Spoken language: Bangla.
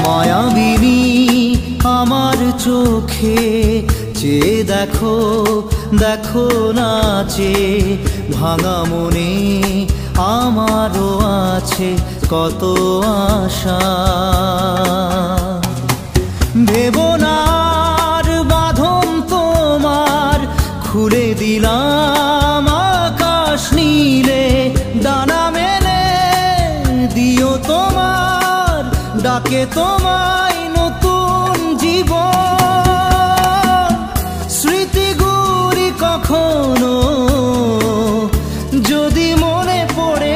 মায়াবিনী আমার চোখে চেয়ে দেখো, দেখো নাচে ভাঙা মনে আমারও আছে কত আশা। ভেবনার বাঁধন তোমার খুলে দিলাম আকাশ নীলে, ডানা মেলে দিও তোমার ডাকে তোমায় নতুন জীবন। স্মৃতিগুলি কখনো যদি মনে পড়ে